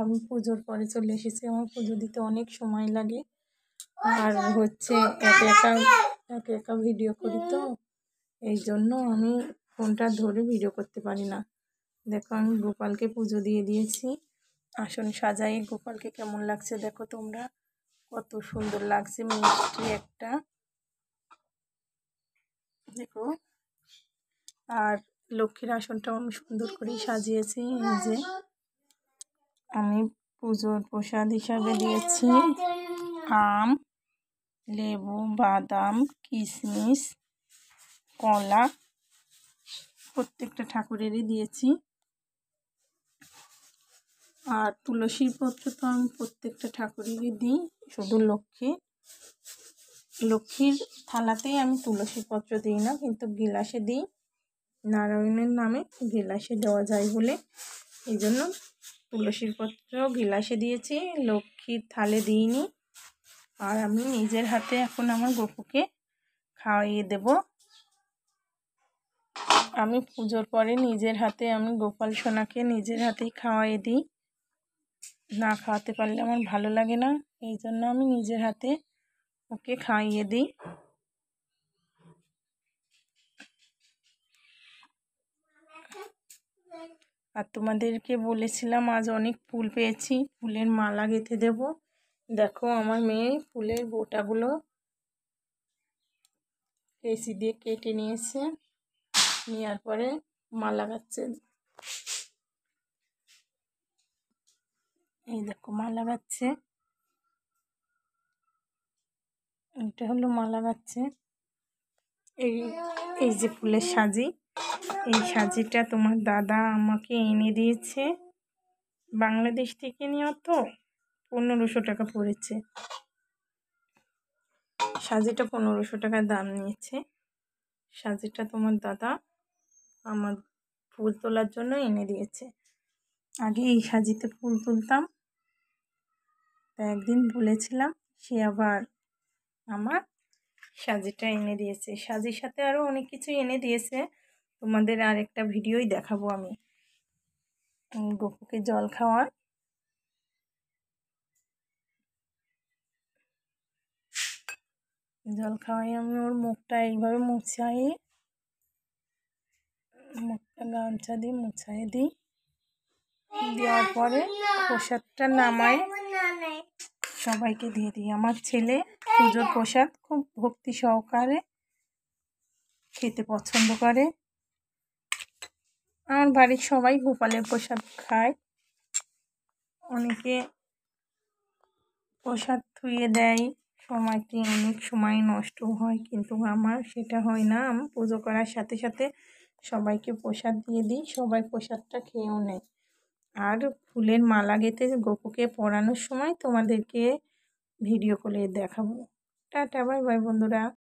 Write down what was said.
আমি পুজোর পরে চলে এসেছি। আমার পুজো দিতে অনেক সময় লাগে, আর হচ্ছে একা একা ভিডিও করি, তো এই জন্য আমি ফোনটা ধরে ভিডিও করতে পারি না। দেখো আমি গোপালকে পুজো দিয়ে দিয়েছি, আসন সাজাই। গোপালকে কেমন লাগছে দেখো তোমরা, কত সুন্দর লাগছে, মিষ্টি একটা, দেখো। আর লক্ষ্মীর আসনটাও আমি সুন্দর করে সাজিয়েছি। এই যে আমি পুজোর প্রসাদ হিসাবে দিয়েছি আম, লেবু, বাদাম, কিশমিশ, কলা, প্রত্যেকটা ঠাকুরেরই দিয়েছি। আর তুলসীর পত্র তো আমি প্রত্যেকটা ঠাকুরেরই দিই, শুধু লক্ষ্মীর থালাতেই আমি তুলসীর পত্র দিই না, কিন্তু গিলাসে দিই। নারায়ণের নামে গিলাসে দেওয়া যায় বলে এই জন্য তুলসীর পত্র গিলাসে দিয়েছি, লক্ষ্মীর থালে দিইনি। আর আমি নিজের হাতে এখন আমার গপুকে খাওয়াইয়ে দেব। আমি পুজোর পরে নিজের হাতে আমি গোপাল সোনাকে নিজের হাতেই খাওয়াইয়ে দিই, না খাওয়াতে পারলে আমার ভালো লাগে না, এই জন্য আমি নিজের হাতে ওকে খাইয়ে দিই। আর তোমাদেরকে বলেছিলাম আজ অনেক ফুল পেয়েছি, ফুলের মালা গেঁথে দেব। দেখো আমার মেয়ে ফুলের বোটাগুলো কেসি দিয়ে কেটে নিয়েছে, নেওয়ার পরে মালা গাচ্ছে। এই দেখো মালা গাচ্ছে, এটা হলো মালা গাচ্ছে। এই যে ফুলের সাজি, এই সাজিটা তোমার দাদা আমাকে এনে দিয়েছে, বাংলাদেশ থেকে নেওয়া, তো 1500 টাকা পড়েছে। সাজিটা 1500 টাকা দাম নিয়েছে। সাজিটা তোমার দাদা আমার ফুল তোলার জন্য এনে দিয়েছে। আগে এই সাজিতে ফুল তুলতাম, তা একদিন বলেছিলাম, সে আবার আমার সাজিটা এনে দিয়েছে। সাজির সাথে আরও অনেক কিছু এনে দিয়েছে, তোমাদের আরেকটা ভিডিওই দেখাবো। আমি গপুকে জল খাওয়াই, আমি ওর মুখটা এইভাবে মুছাই, মুখটা গামছা দিয়ে মুছাই দিই। দেওয়ার পরে প্রসাদটা নামাই সবাইকে দিয়ে দিই। আমার ছেলে পুজোর প্রসাদ খুব ভক্তি সহকারে খেতে পছন্দ করে। আমার বাড়ির সবাই গোপালের প্রসাদ খায়, অনেকে প্রসাদ থুয়ে দেয়, সময়টি অনেক সময় নষ্ট হয়, কিন্তু আমার সেটা হয় না। আমি পুজো করার সাথে সাথে সবাইকে প্রসাদ দিয়ে দিই, সবাই প্রসাদটা খেয়েও নেয়। আর ফুলের মালা গেঁথে গপুকে পরানোর সময় তোমাদেরকে ভিডিও করে দেখাবো। টাটা, বাই বাই বন্ধুরা।